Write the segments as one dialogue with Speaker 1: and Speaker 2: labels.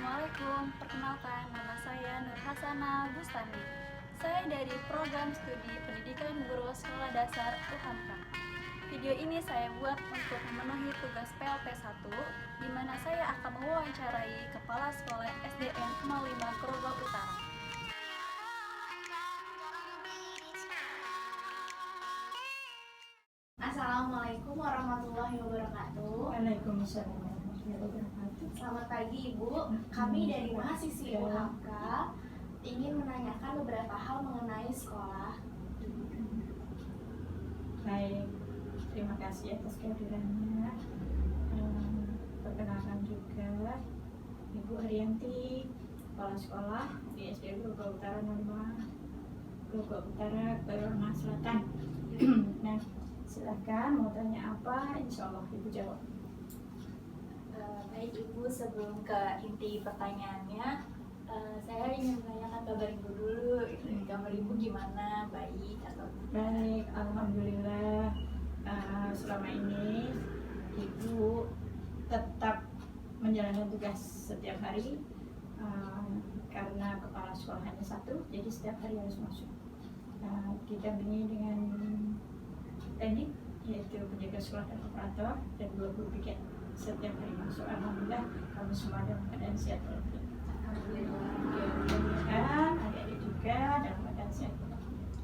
Speaker 1: Assalamualaikum, perkenalkan nama saya Nur Hasana Bustami. Saya dari program studi pendidikan guru sekolah dasar UHAMK. Video ini saya buat untuk memenuhi tugas PLT 1, di mana saya akan mewawancarai Kepala Sekolah SDN 05 Grogol Utara.
Speaker 2: Assalamualaikum warahmatullahi wabarakatuh.
Speaker 3: Waalaikumsalam warahmatullahi wabarakatuh.
Speaker 2: Selamat pagi Ibu. Kami dari mahasiswi UHAMK ingin menanyakan beberapa hal mengenai sekolah.
Speaker 3: Baik, terima kasih atas kehadirannya. Perkenalkan juga Ibu Arianti, Kepala Sekolah di SD Grogol Utara 05, Grogol Utara, Permai Selatan. Nah, silakan mau tanya apa, insya Allah Ibu jawab.
Speaker 1: Baik Ibu, sebelum ke inti pertanyaannya, saya ingin menanyakan kabar Ibu dulu. Kabar Ibu gimana? Baik atau tidak?
Speaker 3: Baik, alhamdulillah. Selama ini Ibu tetap menjalankan tugas setiap hari, karena kepala sekolah hanya satu, jadi setiap hari harus masuk. Didampingi dengan teknik, yaitu penjaga sekolah dan operator, dan 2 guru piket setiap hari masuk. Alhamdulillah kami semua dalam keadaan sehat walafiat. Alhamdulillah, adik-adik juga dalam keadaan sehat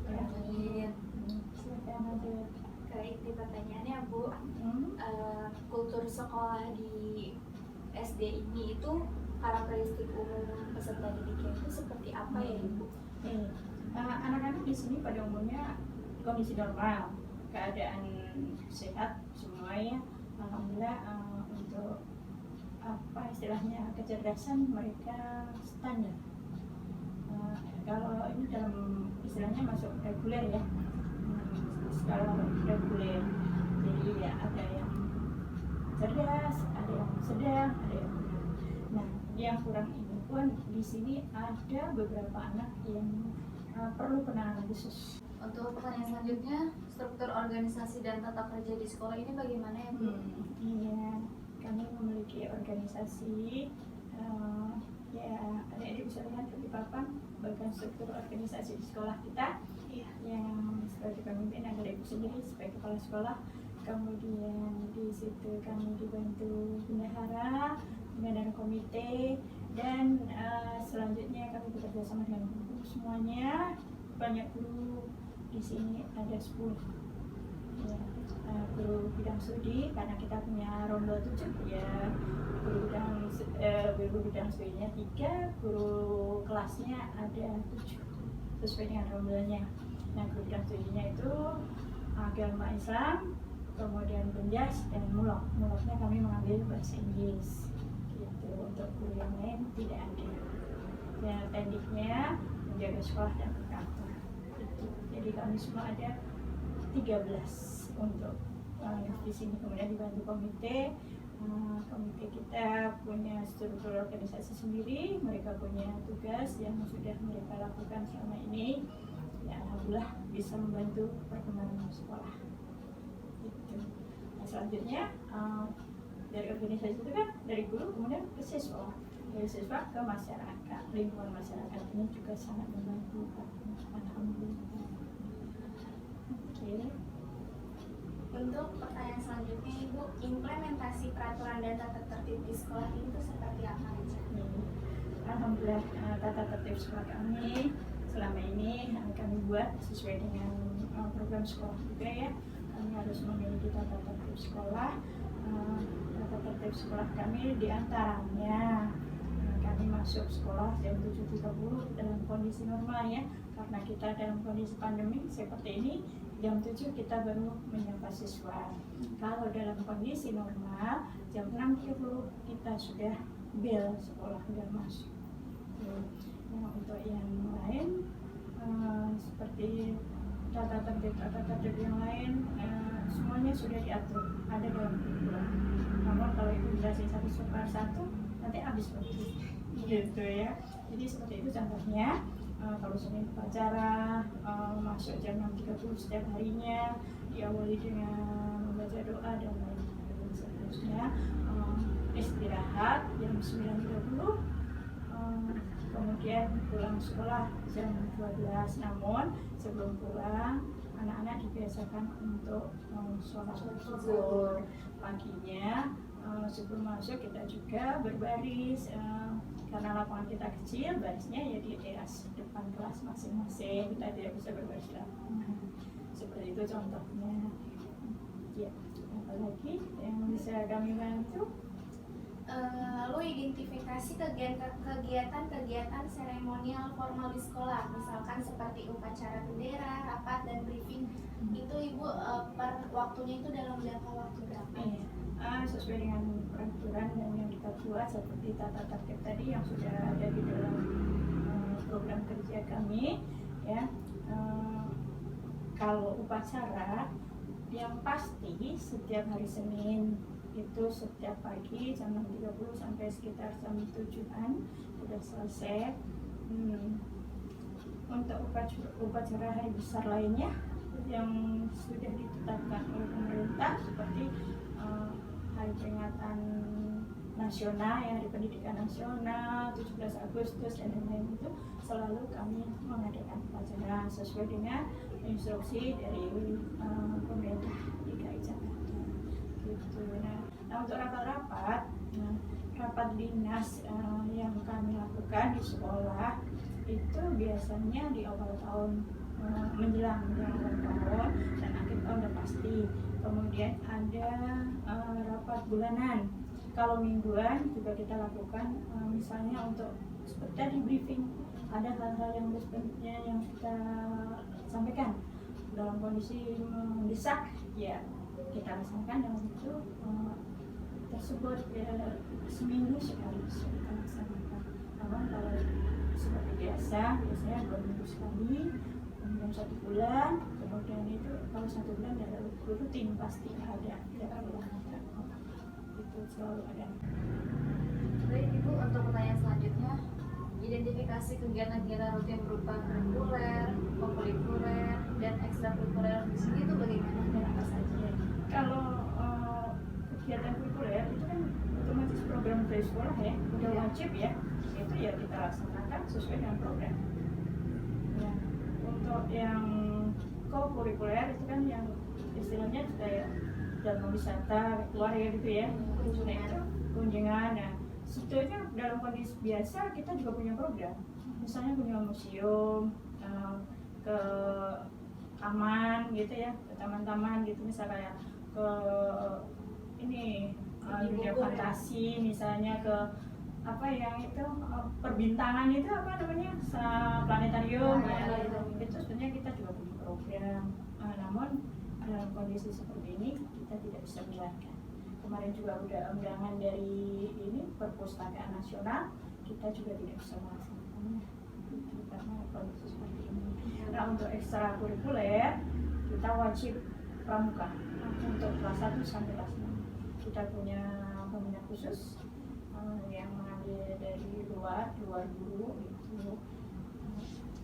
Speaker 3: walafiat.
Speaker 1: Amin.
Speaker 3: Silakan lanjut.
Speaker 1: Ke inti pertanyaannya Bu, kultur sekolah di SD ini itu karakteristik umum peserta didiknya itu seperti apa ya Ibu?
Speaker 3: Anak-anak di sini pada umumnya kondisi normal, keadaan sehat semuanya. Alhamdulillah, untuk apa istilahnya kecerdasan mereka standar. Kalau ini dalam istilahnya masuk reguler ya, skala reguler. Jadi ya ada yang cerdas, ada yang sedang, ada yang kurang. Nah, yang kurang ini pun di sini ada beberapa anak yang perlu penanganan khusus.
Speaker 1: Untuk pertanyaan selanjutnya, struktur organisasi dan tata kerja di sekolah ini bagaimana ya Bu?
Speaker 3: Iya, kami memiliki organisasi, ya adik-adik bisa lihat di papan bagian struktur organisasi di sekolah kita. Yang sebagai pemimpin adalah Ibu sendiri sebagai kepala sekolah. Kemudian di situ kami dibantu bendahara, dan komite, dan selanjutnya kami bekerja sama dengan guru semuanya. Banyak guru di sini, ada 10 ya, guru bidang studi, karena kita punya rombel 7 ya. Guru bidang studinya 3, guru kelasnya ada 7 sesuai dengan rombelnya. Nah, guru bidang studinya itu agama Islam, kemudian penjas, dan muloknya kami mengambil bahasa Inggris gitu. Untuk guru yang lain tidak ada. Ya, tekniknya menjaga sekolah dan berkantor gitu. Jadi kami semua ada 13 untuk di sini. Kemudian dibantu komite. Komite kita punya struktur organisasi sendiri, mereka punya tugas yang sudah mereka lakukan selama ini. Ya, alhamdulillah bisa membantu perkembangan sekolah gitu. Nah, selanjutnya dari organisasi itu kan dari guru kemudian ke siswa, dari siswa ke masyarakat, lingkungan masyarakat ini juga sangat membantu. Alhamdulillah. Oke.
Speaker 2: Untuk pertanyaan selanjutnya Ibu, implementasi peraturan dan tata tertib di sekolah ini itu seperti apa aja?
Speaker 3: Alhamdulillah, tata tertib sekolah kami selama ini kami buat sesuai dengan program sekolah juga ya. Kami harus memiliki tata tertib sekolah. Tata tertib sekolah kami diantaranya kami masuk sekolah jam 7.30 dalam kondisi normal ya, karena kita dalam kondisi pandemi seperti ini. Jam 7 kita baru menyapa siswa. Kalau dalam kondisi normal jam 6.30 kita sudah bel sekolah sudah masuk. Nah, untuk yang lain seperti tata tertib yang lain semuanya sudah diatur, ada dalam kurikulum. Namun kalau itu jelasin satu nanti habis waktu gitu ya. Jadi seperti itu contohnya. Kalau Senin upacara masuk jam 6.30 setiap harinya, diawali dengan membaca doa dan lain-lain. Seterusnya istirahat jam 9.30, kemudian pulang sekolah jam 12. Namun sebelum pulang anak-anak dibiasakan untuk sholat zuhur paginya. Sebelum masuk kita juga berbaris, karena lapangan kita kecil, barisnya ya di teras depan kelas masing-masing, kita tidak bisa berbaris di lapangan. Seperti itu contohnya. Ya, apalagi yang bisa kami bantu?
Speaker 2: Lalu identifikasi kegiatan-kegiatan seremonial formal di sekolah, misalkan seperti upacara bendera, rapat, dan briefing. Itu Ibu per waktunya itu dalam jangka waktu berapa?
Speaker 3: Sesuai dengan peraturan dan yang kita buat seperti tata tertib tadi yang sudah ada di dalam program kerja kami, ya. Kalau upacara yang pasti setiap hari Senin itu setiap pagi jam 6.30 sampai sekitar jam 7-an sudah selesai. Untuk upacara hari besar lainnya yang sudah ditetapkan oleh pemerintah seperti hari peringatan nasional, ya, hari pendidikan nasional, 17 Agustus dan lain-lain, itu selalu kami mengadakan upacara sesuai dengan instruksi dari pemerintah DKI Jakarta. Gitu. Nah, untuk rapat-rapat, rapat dinas yang kami lakukan di sekolah itu biasanya di awal tahun, menjelang awal tahun dan akhir tahun udah pasti. Kemudian ada rapat bulanan. Kalau mingguan juga kita lakukan, misalnya untuk seperti tadi briefing, ada hal-hal yang sebenarnya yang kita sampaikan dalam kondisi mendesak, ya kita laksanakan dalam itu tersebut, ya, seminggu sekali kita laksanakan. Namun kalau seperti biasanya 2 minggu sekali, kemudian 1 bulan, kemudian itu kalau 1 bulan ada rutin pasti ada, tidak ulang itu selalu ada.
Speaker 1: Baik Ibu, untuk pertanyaan selanjutnya, identifikasi kegiatan-kegiatan rutin berupa kurikuler, kokurikuler, dan ekstrakurikuler di sini itu bagaimana dan apa saja?
Speaker 3: Kalau kegiatan kurikuler itu kan otomatis program dari sekolah, ya, udah wajib, ya, itu ya kita laksanakan sesuai dengan program. Ya, untuk yang kokurikuler itu kan yang istilahnya kayak dalam wisata keluarga gitu, ya, nah itu kunjungan. Nah, sebetulnya dalam kondisi biasa kita juga punya program, misalnya punya museum, ke taman gitu, ya, ke taman-taman gitu, misalnya ke ini dunia fantasi, misalnya ke apa yang itu perbintangan itu apa namanya, planetarium, ya, itu sebenarnya kita juga punya program. Namun dalam kondisi seperti ini kita tidak bisa menjalankan. Kemarin juga udah undangan dari ini Perpustakaan Nasional, kita juga tidak bisa melaksanakannya karena kondisi seperti ini. Nah, untuk ekstrakurikuler kita wajib pramuka untuk kelas 1 sampai kelas 6. Kita punya pembina khusus yang mengambil dari luar guru itu.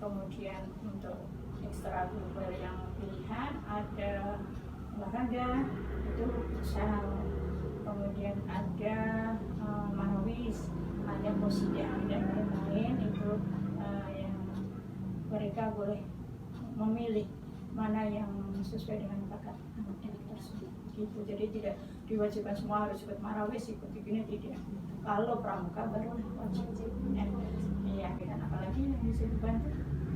Speaker 3: Kemudian untuk ekstrakurikuler yang pilihan ada olahraga, itu futsal. Kemudian ada manawis, ada posida dan lain-lain, itu yang mereka boleh memilih mana yang sesuai dengan bakat anak tersebut. Gitu. Jadi tidak diwajibkan semua harus ikut marawis, ikut begini, tidak. Kalau pramuka baru wajib. Iya, dan apalagi yang bisa dibantu?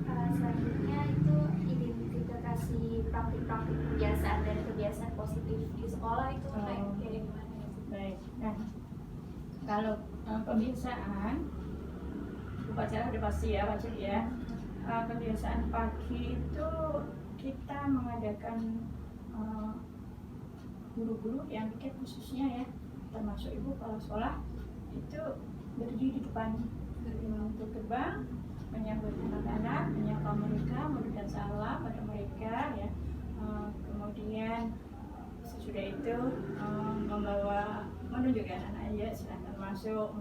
Speaker 2: Selanjutnya itu identifikasi praktik-praktik kebiasaan dan kebiasaan positif di sekolah itu kayak gimana?
Speaker 3: Baik. Nah, kalau kebiasaan upacara udah pasti, ya, wajib, ya. Kebiasaan pagi itu kita mengadakan guru-guru yang piket khususnya, ya, termasuk ibu kepala sekolah itu berdiri di depan untuk gerbang, menyambut anak-anak, menyapa mereka, memberikan salam pada mereka, ya. Kemudian sesudah itu menunjukkan anak-anak, silahkan masuk.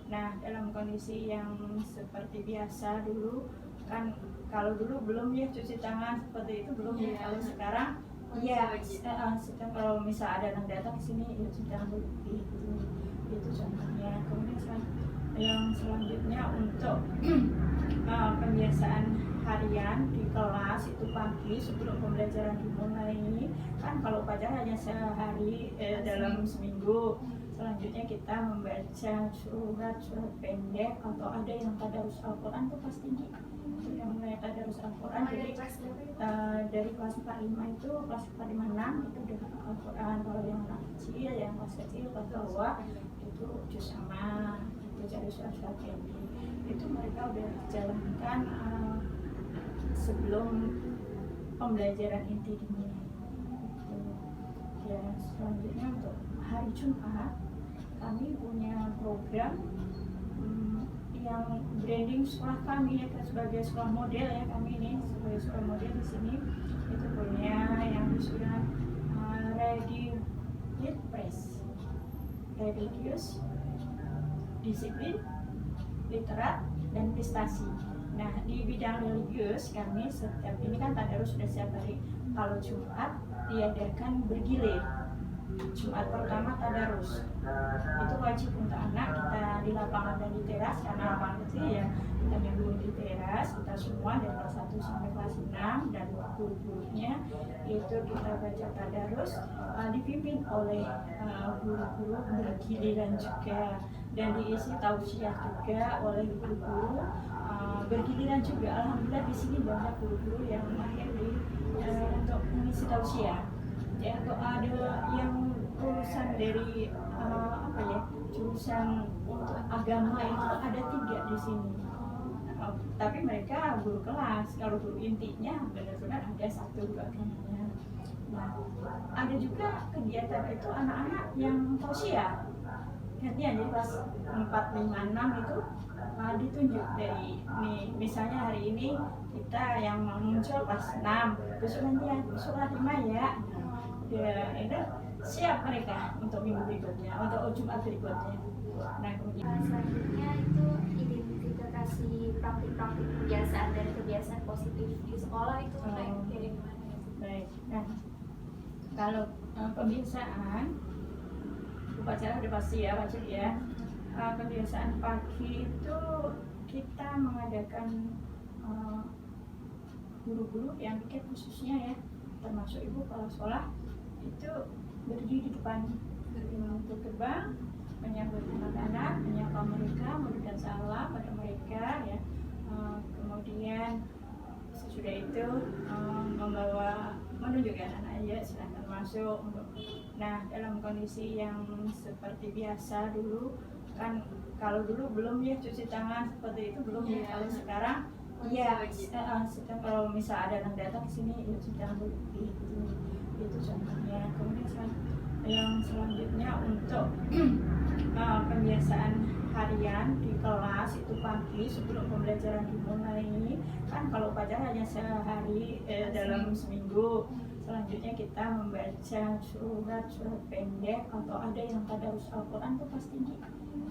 Speaker 3: Nah, dalam kondisi yang seperti biasa dulu kan, kalau dulu belum, ya, cuci tangan seperti itu belum, ya. Kalau sekarang Iya, sedang kalau misal ada yang datang ke sini ya sedang lebih itu contohnya. Kemudian yang selanjutnya untuk kebiasaan harian di kelas itu pagi sebelum pembelajaran dimulai, kan kalau upacara hanya sehari dalam seminggu. Selanjutnya kita membaca surat-surat pendek atau ada yang tadarus Al-Quran tuh pasti yang mulai tadarus Al-Quran. Jadi dari kelas 45 itu kelas 45 itu udah Al-Quran. Kalau yang anak kecil, yang kelas kecil kelas bawah itu juz amma, itu jadi surat-surat pendek. Itu mereka udah jalankan sebelum pembelajaran inti dimulai. Ya, selanjutnya untuk hari Jumat kami punya program yang branding sekolah kami ya, sebagai sekolah model ya, kami ini sebagai sekolah model di sini itu punya yang sudah ready with press, religius, disiplin, literat, dan prestasi. Nah, di bidang religius kami setiap ini kan tadarus sudah setiap hari. Kalau Jumat diadakan bergilir. Jumat pertama tadarus itu wajib untuk anak kita di lapangan dan di teras, karena lapangan kecil ya kita nyambung di teras, kita semua dari kelas 1 sampai kelas 6 dan guru-gurunya itu kita baca tadarus dipimpin oleh guru-guru bergiliran juga, dan diisi tausiah juga oleh guru-guru bergiliran juga. Alhamdulillah di sini banyak guru-guru yang mahir di untuk mengisi tausiah. Ya, untuk ada yang lulusan dari jurusan untuk agama itu ada 3 di sini. Tapi mereka guru kelas, kalau guru intinya benar-benar ada 1-2 agamanya. Nah, ada juga kegiatan itu anak-anak yang tausiah. Gantian, jadi kelas 4, 5, 6 itu ditunjuk dari nih, misalnya hari ini kita yang muncul kelas 6, besok gantian, besok kelas 5 ya. Ya, itu siap mereka untuk minggu berikutnya, untuk Jumat berikutnya. Nah, kemudian
Speaker 2: selanjutnya itu identifikasi praktik-praktik kebiasaan dan kebiasaan positif di sekolah itu kayak gimana ya?
Speaker 3: Baik. Nah, kalau kebiasaan upacara udah pasti ya, wajib ya. Kebiasaan pagi itu kita mengadakan guru-guru yang piket khususnya ya, termasuk ibu kepala sekolah itu berdiri di depan pintu gerbang, menyambut anak-anak, menyapa mereka, memberikan salam pada mereka ya. Kemudian sesudah itu membawa, menunjukkan anak ya silahkan masuk. Nah, dalam kondisi yang seperti biasa dulu kan, kalau dulu belum ya cuci tangan seperti itu belum ya. Kalau sekarang iya, sedang kalau misal ada yang datang ke sini ya sedang lebih itu contohnya. Kemudian yang selanjutnya untuk kebiasaan harian di kelas itu pagi sebelum pembelajaran dimulai, kan kalau upacara hanya sehari dalam seminggu. Selanjutnya kita membaca surat-surat pendek atau ada yang tadarus Al-Quran tuh pasti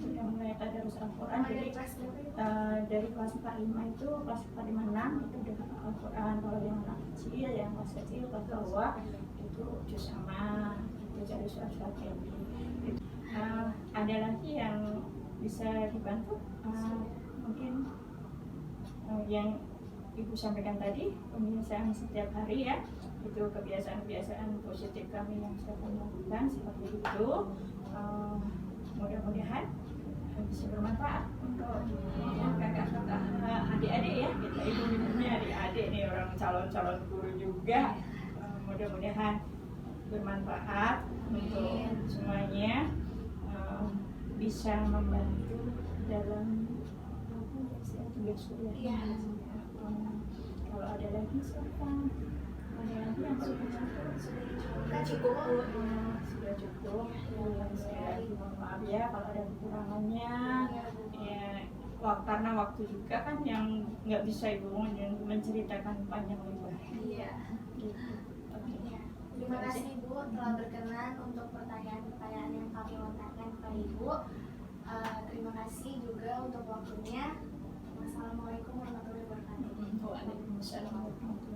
Speaker 3: sudah mulai tadarus Al-Quran. Jadi dari kelas 45 itu kelas 45 itu udah Al-Quran. Kalau yang anak kecil, yang kelas kecil kelas bawah itu juz amma, itu jadi surat-surat pendek. Ada lagi yang bisa dibantu mungkin yang Ibu sampaikan tadi, pembiasaan setiap hari ya, itu kebiasaan-kebiasaan positif kami yang sudah kami lakukan seperti itu. Mudah-mudahan bisa bermanfaat untuk kakak-kakak, adik-adik ya, kita ibu punya adik-adik nih, orang calon-calon guru juga. Mudah-mudahan bermanfaat untuk semuanya, bisa membantu dalam tugas kuliah. Kalau ada lagi silakan. Ada lagi yang sudah cukup. Sudah cukup. Mohon maaf ya kalau ada kekurangannya. Ya, karena waktu juga kan yang nggak bisa Ibu menceritakan panjang lebar.
Speaker 2: Iya.
Speaker 3: Gitu.
Speaker 2: Terima kasih Ibu telah berkenan untuk pertanyaan-pertanyaan yang kami lontarkan kepada Ibu. Terima kasih juga untuk waktunya. Wassalamualaikum warahmatullahi wabarakatuh.
Speaker 3: Waalaikumsalam warahmatullahi wabarakatuh.